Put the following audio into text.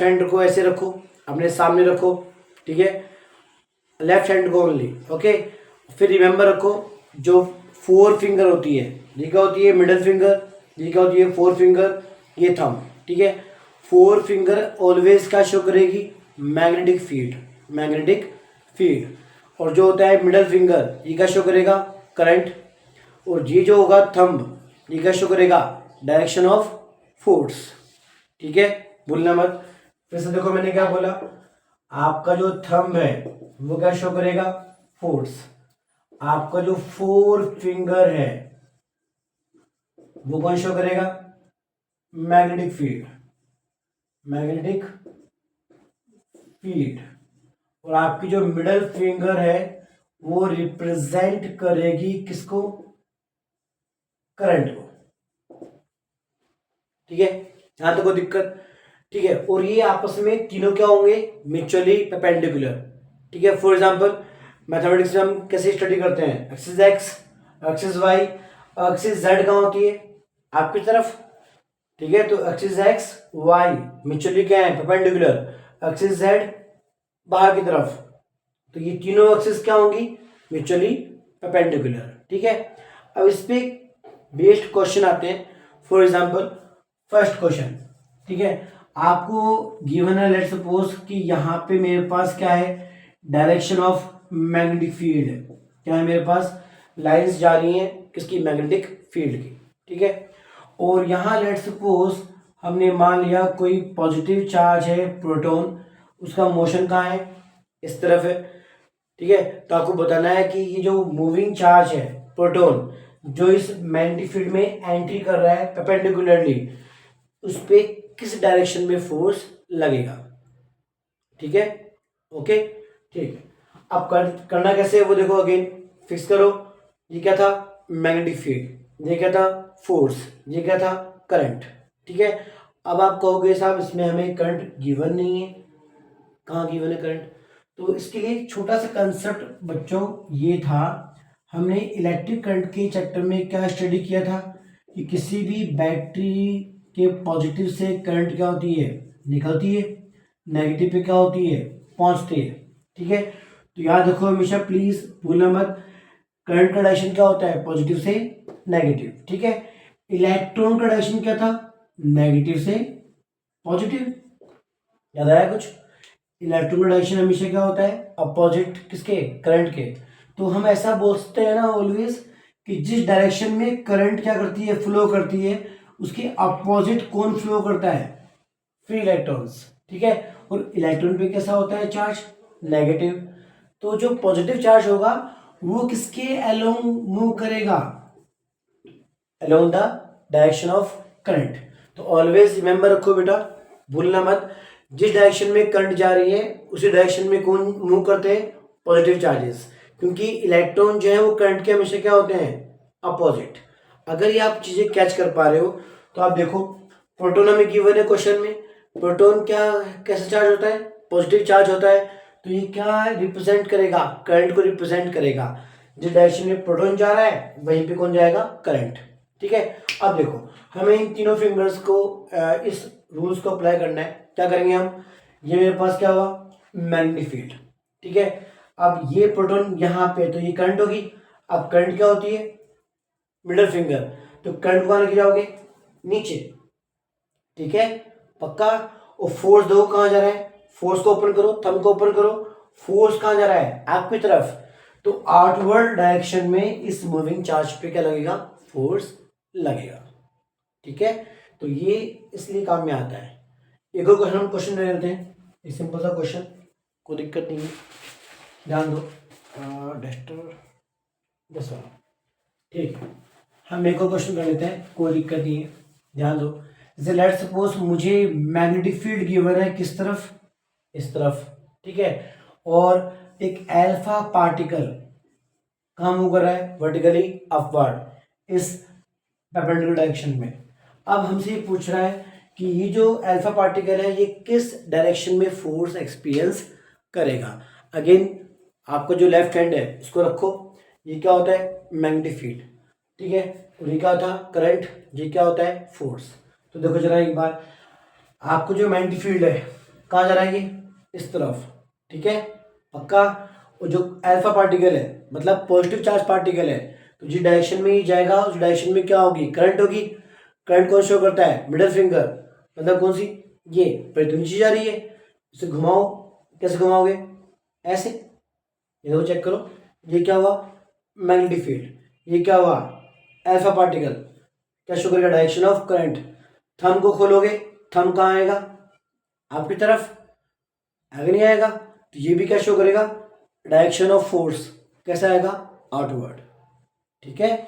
Hand को ऐसे रखो, अपने सामने रखो, ठीक है, लेफ्ट हैंड को ओनली, ओके। फिर रिमेंबर रखो जो 4 फिंगर होती है, ये क्या होती है, मिडिल फिंगर, ये क्या होती है, 4 फिंगर, ये थंब, ठीक है। 4 फिंगर ऑलवेज क्या शो करेगी, मैग्नेटिक फील्ड, मैग्नेटिक फील्ड। और जो होता है मिडिल फिंगर, ये क्या शो करेगा, करंट। और ये जो होगा थंब, ये क्या शो करेगा, डायरेक्शन ऑफ फोर्स, ठीक है, भूलना मत। फिर से देखो मैंने क्या बोला, आपका जो थंब है वो क्या शो करेगा, फोर्स। आपका जो 4 फिंगर है वो कौन शो करेगा, मैग्नेटिक फील्ड, मैग्नेटिक फील्ड। और आपकी जो मिडल फिंगर है वो रिप्रेजेंट करेगी किसको, करंट को, ठीक है, यहां तक कोई दिक्कत, ठीक है। और ये आपस में तीनों क्या होंगे, म्यूचुअली परपेंडिकुलर, ठीक है। फॉर एग्जांपल मैथमेटिक्स में हम कैसे स्टडी करते हैं, axis X, axis Y, axis Z कहाँ होती है, आपकी तरफ, ठीक है। तो एक्सिस एक्स वाई म्यूचुअली क्या है, परपेंडिकुलर, एक्सिस जेड बाहर की तरफ, तो ये तीनों एक्सिस क्या होंगी, म्यूचुअली परपेंडिकुलर, ठीक है। अब इस पे बेस्ड क्वेश्चन आते हैं। फॉर एग्जांपल फर्स्ट क्वेश्चन, ठीक है, आपको गिवन है, लेट्स सपोज कि यहाँ पे मेरे पास क्या है, डायरेक्शन ऑफ मैग्नेटिक फील्ड है, क्या है मेरे पास, लाइंस जा रही हैं किसकी, मैग्नेटिक फील्ड की, ठीक है। और यहाँ लेट्स सपोज हमने मान लिया कोई पॉजिटिव चार्ज है प्रोटॉन, उसका मोशन कहाँ है, इस तरफ है, ठीक है। तो आपको बताना है कि ये जो मूविंग चार्ज है प्रोटॉन, जो इस मैग्नेटिक फील्ड में एंट्री कर रहा है परपेंडिकुलरली, उस पे किस डायरेक्शन में फोर्स लगेगा, ठीक है, ओके, ठीक है। अब करना कैसे है वो देखो, अगेन फिक्स करो, ये क्या था, मैग्नेटिक फील्ड, ये क्या था, फोर्स, ये क्या था, करंट, ठीक है। अब आप कहोगे साहब इसमें हमें करंट गिवन नहीं है, कहाँ गिवन है करंट, तो इसके लिए छोटा सा कंसेप्ट बच्चों ये था, हमने इलेक्ट्रिक करंट के चैप्टर में क्या स्टडी किया था कि किसी भी बैटरी के पॉजिटिव से करंट क्या होती है, निकलती है, नेगेटिव पे क्या होती है, पहुंचती है, ठीक है। तो याद रखो हमेशा, प्लीज भूलना मत, करंट का डायरेक्शन क्या होता है, पॉजिटिव से नेगेटिव, ठीक है। इलेक्ट्रॉन का डायरेक्शन क्या था, नेगेटिव से पॉजिटिव, याद आया कुछ, इलेक्ट्रॉन का डायरेक्शन हमेशा क्या होता है, अपोजिट किसके, करंट के। तो हम ऐसा बोलते हैं ना ऑलवेज कि जिस डायरेक्शन में करंट क्या करती है, फ्लो करती है, उसके अपोजिट कौन फ्लो करता है, फ्री इलेक्ट्रॉन्स, ठीक है। और इलेक्ट्रॉन पे कैसा होता है चार्ज, नेगेटिव, तो जो पॉजिटिव चार्ज होगा वो किसके अलोंग मूव करेगा, along the direction of current. तो ऑलवेज रिमेंबर रखो बेटा, भूलना मत, जिस डायरेक्शन में करंट जा रही है उसी डायरेक्शन में कौन मूव करते हैं, पॉजिटिव चार्जेस, क्योंकि इलेक्ट्रॉन जो है वो करंट के हमेशा क्या होते हैं, अपोजिट। अगर ये आप चीजें कैच कर पा रहे हो तो आप देखो, प्रोटॉन हमें गिवन है क्वेश्चन में, प्रोटॉन क्या कैसे चार्ज होता है, पॉजिटिव चार्ज होता है, तो ये क्या रिप्रेजेंट करेगा, करंट को रिप्रेजेंट करेगा, जिस डायरेक्शन में प्रोटॉन जा रहा है वहीं पे कौन जाएगा, करंट, ठीक है। अब देखो हमें इन तीनों फिंगर्स को इस रूल्स को अप्लाई करना है, क्या करेंगे हम, ये मेरे पास क्या हुआ, मैग्नेटिक फील्ड, ठीक है। अब ये प्रोटॉन यहाँ पे, तो ये करंट होगी, अब करंट क्या होती है, मिडल फिंगर, तो करंट को लेके जाओगे नीचे, ठीक है, पक्का। और फोर्स दो कहाँ जा रहा है, फोर्स को ओपन करो, थंब को ओपन करो, फोर्स कहाँ जा रहा है, आपकी तरफ, तो आउटवर्ड डायरेक्शन में इस मूविंग चार्ज पे क्या लगेगा, फोर्स लगेगा, ठीक है। तो ये इसलिए काम में आता है। एक और क्वेश्चन हम क्वेश्चन ले लेते हैं, एक सिंपल सा क्वेश्चन, कोई दिक्कत नहीं है, ध्यान दो, डस्टर दस वाला, ठीक है। हम एक और क्वेश्चन कर लेते हैं, कोई दिक्कत नहीं है, ध्यान दो। जैसे लेट्स सपोज मुझे मैग्नेटिक फील्ड गिवन है किस तरफ, इस तरफ, ठीक है। और एक अल्फा पार्टिकल कहाँ मूव कर रहा है, वर्टिकली अपवर्ड, इस परपेंडिकुलर डायरेक्शन में। अब हमसे ये पूछ रहा है कि ये जो अल्फा पार्टिकल है ये किस डायरेक्शन में फोर्स एक्सपीरियंस करेगा। अगेन आपको जो लेफ्ट हैंड है इसको रखो, ये क्या होता है, मैग्नेटिक फील्ड, ठीक है, और ये क्या होता है, करंट, ये क्या होता है, फोर्स। तो देखो जरा एक बार, आपको जो मैग्नेटिक फील्ड है कहाँ जा रहा है ये, इस तरफ, ठीक है पक्का। और जो अल्फा पार्टिकल है मतलब पॉजिटिव चार्ज पार्टिकल है, तो जिस डायरेक्शन में ही जाएगा उस डायरेक्शन में क्या होगी, करंट होगी। करंट कौन शो करता है, मिडिल फिंगर, मतलब कौन सी, ये फिर तो नीचे जा रही है, इसे घुमाओ, कैसे घुमाओगे, ऐसे, ये देखो चेक करो, ये क्या हुआ, मैग्नेटिक फील्ड, ये क्या हुआ, अल्फा पार्टिकल, क्या शो करेगा, डायरेक्शन ऑफ करंट। थंब को खोलोगे, थंब कहाँ आएगा, आपकी तरफ, आगे नहीं आएगा, तो ये भी क्या शो करेगा, डायरेक्शन ऑफ फोर्स, कैसा आएगा, आउटवर्ड, ठीक है।